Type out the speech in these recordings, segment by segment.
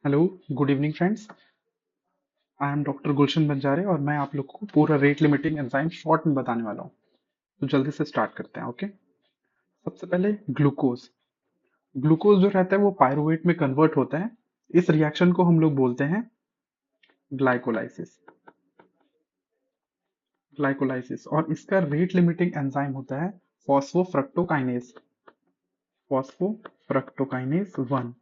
Hello, good evening friends. I am doctor Gulshan Banjare और मैं आप लोगों को पूरा रेट लिमिटिंग एंजाइम शॉर्ट में बताने वाला हूँ। तो जल्दी से स्टार्ट करते हैं। ओके, सबसे पहले ग्लूकोज। ग्लूकोज जो रहता है वो पायरुवेट में कन्वर्ट होता है। इस रिएक्शन को हम लोग बोलते हैं ग्लाइकोलाइसिस। ग्लाइकोलाइसिस और इसका रेट लिमिटिंग एंजाइम होता है फॉस्फोफ्रक्टोकाइनेज। फॉस्फोफ्रक्टोकाइनेज 1।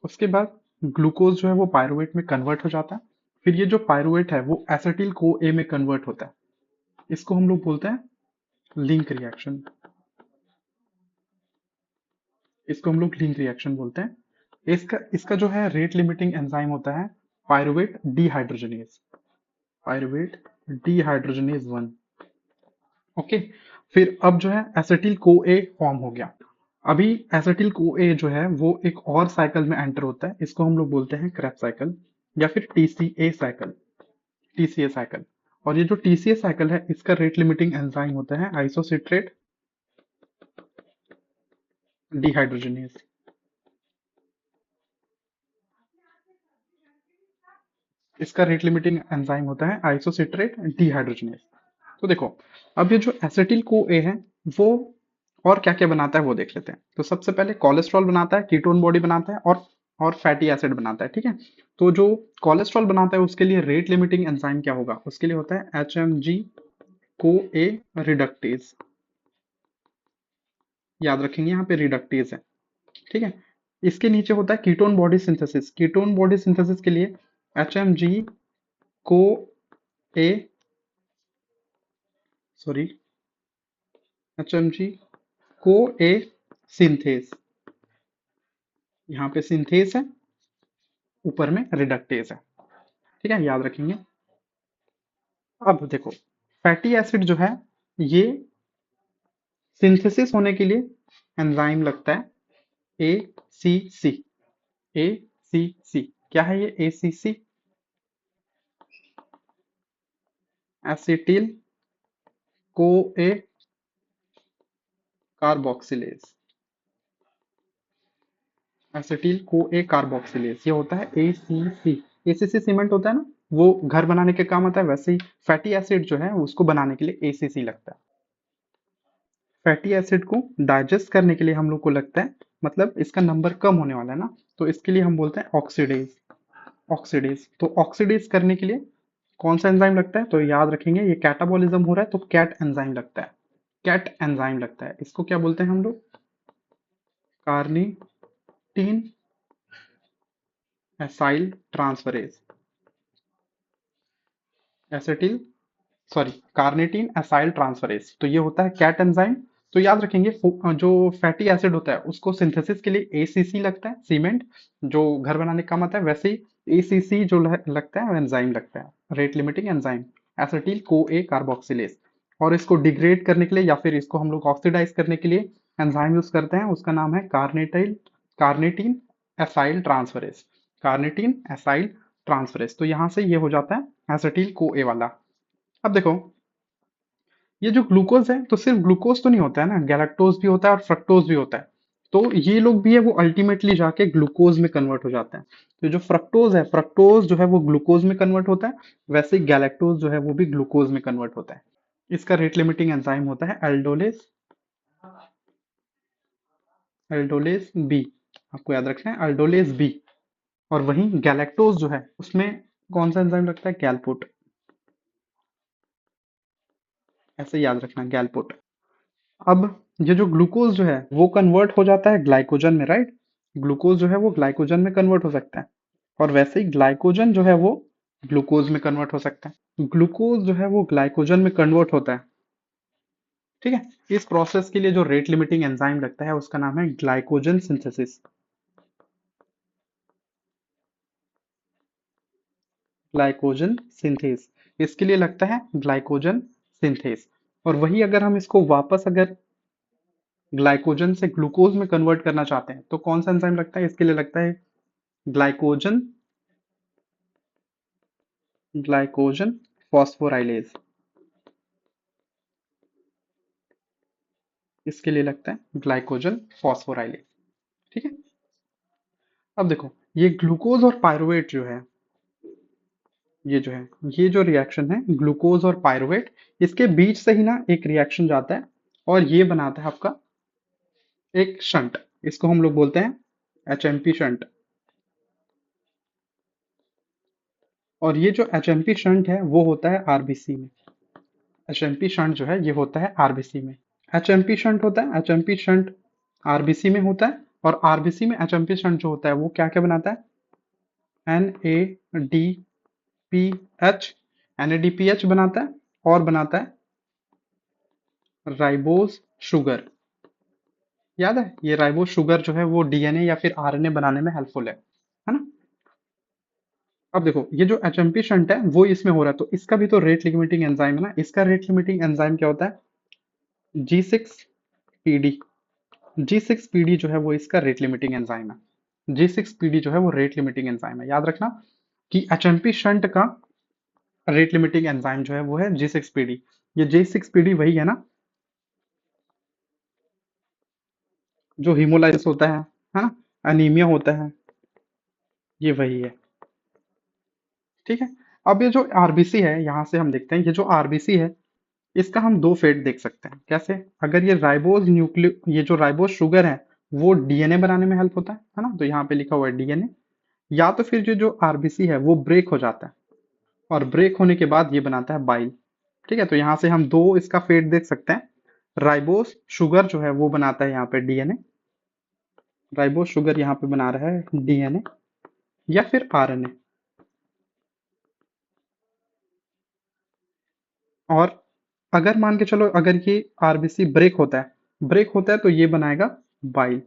उसके बाद ग्लूकोज जो है वो पायरुवेट में कन्वर्ट हो जाता है। फिर ये जो पायरुवेट है वो एसिटिल को ए में कन्वर्ट होता है। इसको हम लोग बोलते हैं लिंक रिएक्शन। इसको हम लोग लिंक रिएक्शन बोलते हैं। इसका इसका जो है रेट लिमिटिंग एंजाइम होता है pyruvate dehydrogenase. Pyruvate dehydrogenase 1। Okay, फिर अब जो है एसिटिल को ए फॉर्म हो गया। अभी एसिटिल को ए जो है वो एक और साइकिल में एंटर होता है। इसको हम लोग बोलते हैं क्रेब्स साइकिल या फिर टीसीए साइकिल। TCA cycle. और ये जो टीसीए साइकिल है इसका रेट लिमिटिंग एंजाइम होता है आइसोसिट्रेट डीहाइड्रोजनेज। इसका रेट लिमिटिंग एंजाइम होता है आइसोसिट्रेट डीहाइड्रोजनेज। तो देखो, अब ये जो एसिटिल को ए है वो और क्या क्या बनाता है वो देख लेते हैं। तो सबसे पहले कोलेस्ट्रॉल बनाता है, कीटोन बॉडी बनाता है और फैटी एसिड बनाता है। ठीक है, तो जो कोलेस्ट्रॉल बनाता है उसके लिए रेट लिमिटिंग एंजाइम क्या होगा? उसके लिए होता है एच एम जी को ए रिडक्टेज। याद रखेंगे यहाँ पे रिडक्टेज है। ठीक है, इसके नीचे होता है ketone body synthesis. Ketone body synthesis के लिए एच एम जी को ए सॉरी एच एम जी को ए सिंथेस। यहाँ पे सिंथेस है, ऊपर में रिडक्टेज है। ठीक है, याद रखेंगे। अब देखो, फैटी एसिड जो है ये सिंथेसिस होने के लिए एंजाइम लगता है ए सी सी। ए सी सी क्या है ये? ए सी सी एसिटिल को ए कार्बोक्सिलेज। एसिटिल को ए कार्बोक्सिलेज ये होता है ए सी सी। ए सी सी सीमेंट होता है ना, वो घर बनाने के काम आता है। वैसे ही फैटी एसिड जो है उसको बनाने के लिए ए सी सी लगता है। फैटी एसिड को डाइजेस्ट करने के लिए हम लोग को लगता है, मतलब इसका नंबर कम होने वाला है ना, तो इसके लिए हम बोलते हैं ऑक्सीडेज। ऑक्सीडेज, तो ऑक्सीडेज करने के लिए कौन सा एंजाइम लगता है? तो याद रखेंगे, ये कैटाबॉलिज्म हो रहा है तो कैट एंजाइम लगता है। कैट एंजाइम लगता है। इसको क्या बोलते हैं हम लोग? Carnitine acyl transferase. Acetyl sorry carnitine acyl transferase, तो ये होता है कैट एंजाइम। तो याद रखेंगे जो फैटी एसिड होता है उसको सिंथेसिस के लिए एसीसी लगता है, सीमेंट जो घर बनाने का काम आता है। वैसे ही एसीसी जो लगता है वो एंजाइम लगता है, रेट लिमिटिंग एंजाइम एसिटिल को ए कार्बोक्सिलेज। और इसको डिग्रेड करने के लिए या फिर इसको हम लोग ऑक्सीडाइज करने के लिए एंजाइम यूज करते हैं, उसका नाम है carnitine acyl transferase. Carnitine acyl transferase, तो यहाँ से ये हो जाता है एसिटिल को ए वाला। अब देखो, ये जो ग्लूकोज है तो सिर्फ ग्लूकोज तो नहीं होता है ना, गैलेक्टोज भी होता है और फ्रक्टोज भी होता है। तो ये लोग भी है वो अल्टीमेटली जाके ग्लूकोज में कन्वर्ट हो जाते हैं। तो जो फ्रक्टोज है, फ्रक्टोज जो है वो ग्लूकोज में कन्वर्ट होता है। वैसे गैलेक्टोज जो है वो भी ग्लूकोज में कन्वर्ट होता है। इसका रेट लिमिटिंग एंजाइम होता है एल्डोलेज। एल्डोलेज बी, आपको याद रखना है एल्डोलेज बी। और वहीं गैलेक्टोज जो है उसमें कौन सा एंजाइम लगता है? गैलपुट। ऐसे याद रखना, गैलपुट। अब ये जो ग्लूकोज जो है वो कन्वर्ट हो जाता है ग्लाइकोजन में, राइट? ग्लूकोज जो है वो ग्लाइकोजन में कन्वर्ट हो सकता है। और वैसे ही ग्लाइकोजन जो है वो ग्लूकोज में कन्वर्ट हो सकता है। ग्लूकोज जो है वो ग्लाइकोजन में कन्वर्ट होता है। ठीक है, इस प्रोसेस के लिए जो रेट लिमिटिंग एंजाइम लगता है उसका नाम है ग्लाइकोजन सिंथेसिस। ग्लाइकोजन सिंथेस, इसके लिए लगता है ग्लाइकोजन सिंथेस। और वही अगर हम इसको वापस अगर ग्लाइकोजन से ग्लूकोज में कन्वर्ट करना चाहते हैं तो कौन सा एंजाइम लगता है? इसके लिए लगता है ग्लाइकोजन ग्लाइकोजन फॉस्फोराइलेज। इसके लिए लगता है ग्लाइकोजन फॉस्फोराइलेज। ठीक है, अब देखो, ये ग्लूकोज और पायरुवेट जो है, ये जो है, ये जो रिएक्शन है ग्लूकोज और पायरुवेट, इसके बीच से ही ना एक रिएक्शन जाता है और ये बनाता है आपका एक शंट। इसको हम लोग बोलते हैं एचएमपी शंट। और ये जो एचएमपी शंट है वो होता है आरबीसी में। एचएमपी शंट जो है ये होता है आरबीसी में। एचएमपी शंट होता है, एचएमपी शंट आरबीसी में होता है। और आरबीसी में एचएमपी शंट जो होता है वो क्या क्या बनाता है? N A D P H, NADPH बनाता है और बनाता है राइबोज शुगर। याद है, ये राइबोज शुगर जो है वो डीएनए या फिर आरएनए बनाने में हेल्पफुल है ना? अब देखो, ये जो एचएमपी शंट है वो इसमें हो रहा है, तो इसका भी तो रेट लिमिटिंग एंजाइम है ना। इसका रेट लिमिटिंग एंजाइम क्या होता है? G6PD। G6PD जो है वो इसका रेट लिमिटिंग एंजाइम है। G6PD जो है वो रेट लिमिटिंग एंजाइम है, याद रखना कि एचएमपी शंट का रेट लिमिटिंग एंजाइम जो है वो है G6PD। ये G6PD वही है ना जो हीमोलाइसिस होता है ना, अनीमिया होता है, ये वही है। ठीक है। अब ये जो आरबीसी है, यहाँ से हम देखते हैं ये जो आरबीसी है इसका हम दो फेट देख सकते हैं। कैसे? अगर ये राइबोज न्यूक्लियो ये जो राइबोज शुगर है वो डीएनए बनाने में हेल्प होता है ना, तो यहाँ पे लिखा हुआ है डीएनए। या तो फिर जो जो आरबीसी है वो ब्रेक हो जाता है और ब्रेक होने के बाद ये बनाता है बाइल। ठीक है, तो यहाँ से हम दो इसका फेट देख सकते हैं। राइबोज शुगर जो है वो बनाता है यहाँ पे डीएनए। राइबोज शुगर यहाँ पे बना रहा है डीएनए या फिर आरएनए। और अगर मान के चलो अगर ये आरबीसी ब्रेक होता है तो ये बनाएगा बाइल।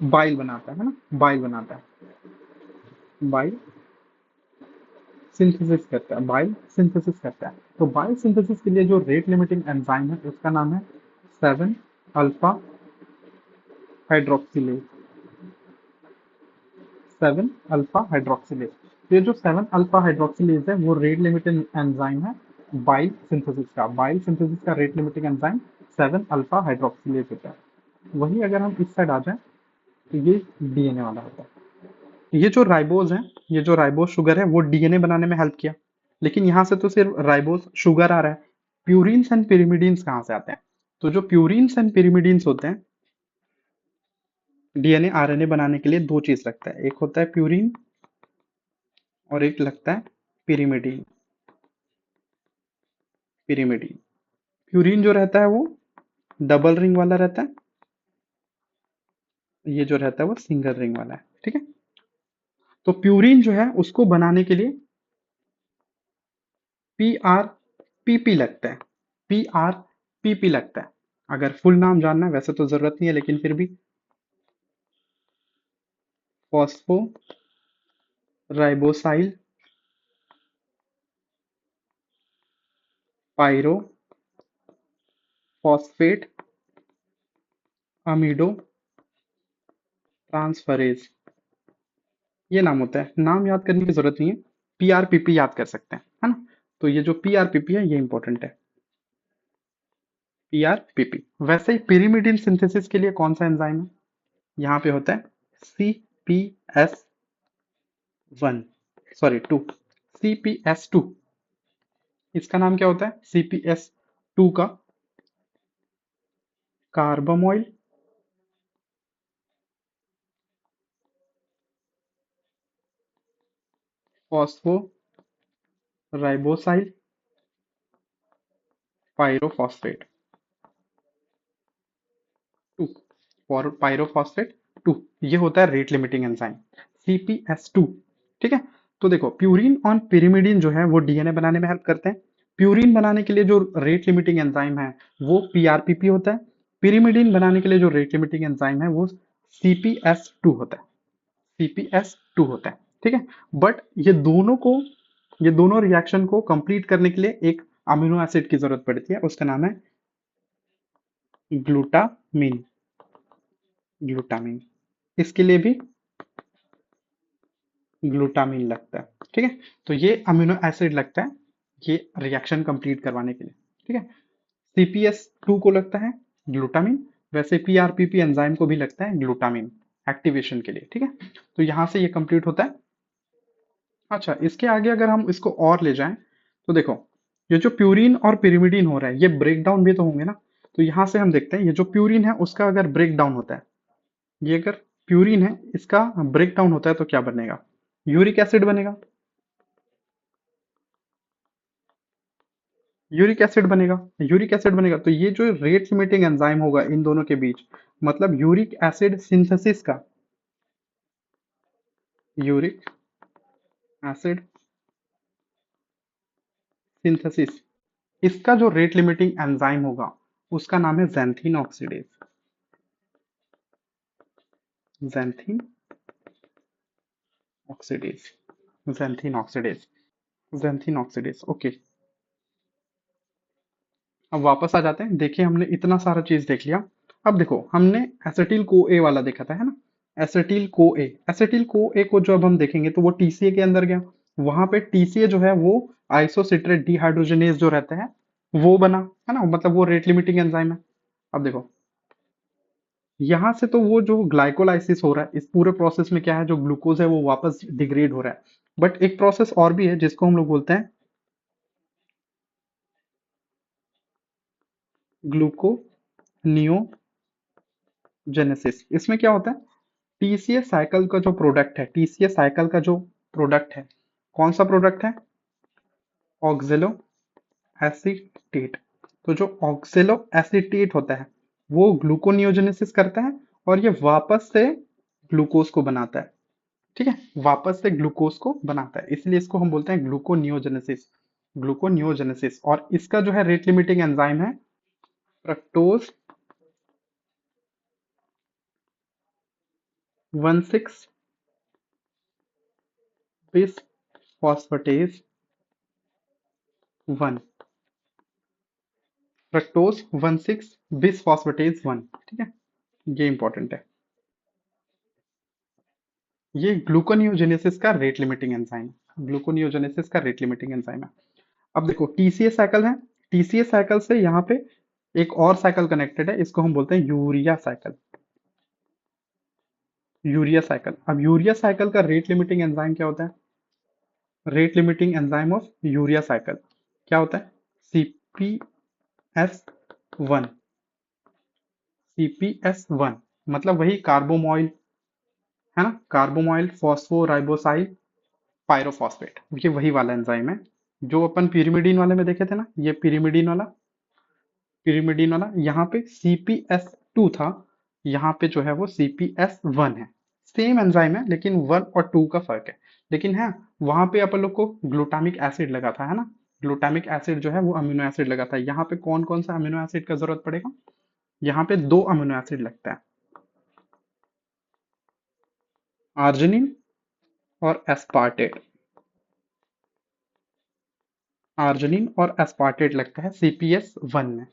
बाइल बनाता है ना, बाइल बनाता है। बाइल सिंथेसिस करता है, बाइल सिंथेसिस करता है। तो बाइल सिंथेसिस के लिए जो रेट लिमिटिंग एंजाइम है उसका नाम है 7 अल्फा हाइड्रोक्सिलेज। 7 alpha hydroxylase. तो ये जो 7 अल्फा हाइड्रोक्सिलेज है वो रेट लिमिटिंग एंजाइम है बाइल सिंथेसिस का। बाइल सिंथेसिस का rate limiting enzyme 7 alpha hydroxylase होता है। वही अगर हम इस साइड आ जाए तो ये डीएनए वाला होता है। ये जो राइबोज है, ये जो राइबोज शुगर है वो डीएनए बनाने में हेल्प किया, लेकिन यहाँ से तो सिर्फ राइबोज शुगर आ रहा है। प्यूरिन्स एंड पिरिमिडीन्स कहाँ से आते हैं? तो जो प्यूरिन्स एंड पिरिमिडीन्स होते हैं, डीएनए आरएनए बनाने के लिए दो चीज लगता है, एक होता है प्यूरिन और एक लगता है पिरिमिडीन। पिरिमिडीन। प्यूरिन जो रहता है वो डबल रिंग वाला रहता है, ये जो रहता है वो सिंगल रिंग वाला है। ठीक है, तो प्यूरिन जो है उसको बनाने के लिए PRPP लगता है। PRPP लगता है। अगर फुल नाम जानना है, वैसे तो जरूरत नहीं है लेकिन फिर भी, फॉस्फो राइबोसाइल पायरो फॉस्फेट अमीडो ट्रांसफरेज, ये नाम होता है। नाम याद करने की जरूरत नहीं है, PRPP याद कर सकते हैं, है ना। तो ये जो PRPP है ये इंपॉर्टेंट है। PRPP। वैसे ही पिरिमिडिन सिंथेसिस के लिए कौन सा एंजाइम है? यहाँ पे होता है CPS1, सॉरी 2, CPS2। इसका नाम क्या होता है? CPS2 का carbamoyl phospho राइबोसाइल pyrophosphate 2, for pyrophosphate 2, ये होता है रेट लिमिटिंग एंजाइम CPS2। ठीक है, तो देखो प्यूरिन और पिरिमिडिन जो है वो डीएनए बनाने में हेल्प करते हैं। प्यूरिन बनाने के लिए जो रेट लिमिटिंग एंजाइम है वो PRPP होता है। पिरिमिडिन बनाने के लिए जो रेट लिमिटिंग एंजाइम है वो CPS2 होता है। CPS2 होता है। ठीक है, बट ये दोनों रिएक्शन को कंप्लीट करने के लिए एक अमीनो एसिड की जरूरत पड़ती है, उसका नाम है ग्लूटामिन। ग्लूटामिन, इसके लिए भी ग्लूटामिन लगता है। ठीक है, तो ये अमीनो एसिड लगता है ये रिएक्शन कंप्लीट करवाने के लिए। ठीक है, CPS2 को लगता है ग्लूटामिन, वैसे PRPP एंजाइम को भी लगता है ग्लूटामिन, एक्टिवेशन के लिए, ठीक है। तो यहाँ से ये कंप्लीट होता है। अच्छा, इसके आगे अगर हम इसको और ले जाएं तो देखो, ये जो प्यूरिन और पिरिमिडीन हो रहा है, ये ब्रेक डाउन भी तो होंगे ना। तो यहाँ से हम देखते हैं, ये जो प्यूरिन है उसका अगर ब्रेक डाउन होता है, ये अगर प्यूरिन है इसका ब्रेक डाउन होता है तो क्या बनेगा? यूरिक एसिड बनेगा। यूरिक एसिड बनेगा। यूरिक एसिड बनेगा, तो ये जो रेट लिमिटिंग एंजाइम होगा इन दोनों के बीच, मतलब यूरिक एसिड सिंथेसिस का, यूरिक एसिड सिंथेसिस, इसका जो रेट लिमिटिंग एंजाइम होगा उसका नाम है xanthine oxidase. Xanthine oxidase. Xanthine oxidase. Xanthine oxidase, okay. अब वापस आ जाते हैं। देखिए, हमने इतना सारा चीज देख लिया। अब देखो, हमने एसिटिल को ए वाला देखा था, है ना। एसिटिल को ए, एसिटिल को ए को जो अब हम देखेंगे तो वो टीसीए के अंदर गया। वहां पे टीसीए जो है वो आइसोसिट्रेट डिहाइड्रोजनेज जो रहता है वो बना, है ना, मतलब वो रेट लिमिटिंग एंजाइम है। अब देखो, यहाँ से तो वो जो ग्लाइकोलाइसिस हो रहा है, इस पूरे प्रोसेस में क्या है, जो ग्लूकोज है वो वापस डिग्रेड हो रहा है। बट एक प्रोसेस और भी है जिसको हम लोग बोलते हैं ग्लूकोनियोजेनेसिस। इसमें क्या होता है, टीसीए साइकिल का जो प्रोडक्ट है, टीसीए साइकिल का जो प्रोडक्ट है, कौन सा प्रोडक्ट है? ऑक्जेलो एसीटेट। तो जो ऑक्जेलो एसीटेट होता है वो ग्लूकोनियोजेनेसिस करता है और ये वापस से ग्लूकोज को बनाता है, ठीक है, वापस से ग्लूकोज को बनाता है, इसलिए इसको हम बोलते हैं ग्लूकोनियोजेनेसिस। ग्लूकोनियोजेनेसिस, और इसका जो है रेट लिमिटिंग एंजाइम है फ्रक्टोज 1,6 बिस फॉस्फेटेज 1। फ्रक्टोज 1,6 बिस फॉस्फेटेज 1, ठीक है, ये इंपॉर्टेंट है। ये ग्लूकोनियोजेनेसिस का रेट लिमिटिंग एंजाइम है। ग्लूकोनियोजेनेसिस का रेट लिमिटिंग एंजाइम है। अब देखो, टीसीए साइकिल है, टीसीए साइकिल से यहाँ पे एक और साइकिल कनेक्टेड है, इसको हम बोलते हैं यूरिया साइकिल। Urea cycle. अब यूरिया साइकिल का रेट लिमिटिंग एंजाइम क्या होता है? Rate limiting enzyme of urea cycle क्या होता है? CPS1। CPS1 मतलब वही कार्बोमोइल, है ना, कार्बोमोइल फॉस्फोराइबोसाइल पायरोफॉस्फेट, ये वही वाला एंजाइम है जो अपन pyrimidine वाले में देखे थे ना, ये pyrimidine वाला यहाँ पे CPS2 था, यहाँ पे जो है वो CPS1 है। सेम एंजाइम है लेकिन 1 और 2 का फर्क है। लेकिन है, वहां पे अपन लोग को ग्लूटामिक एसिड लगा था, है ना। ग्लूटामिक एसिड जो है वो अमीनो एसिड लगा था। यहाँ पे कौन कौन सा अमीनो एसिड का जरूरत पड़ेगा? यहाँ पे 2 अमीनो एसिड लगता है, आर्जिनिन और एस्पार्टेट। आर्जिनिन और एस्पार्टेट लगता है CPS1 में।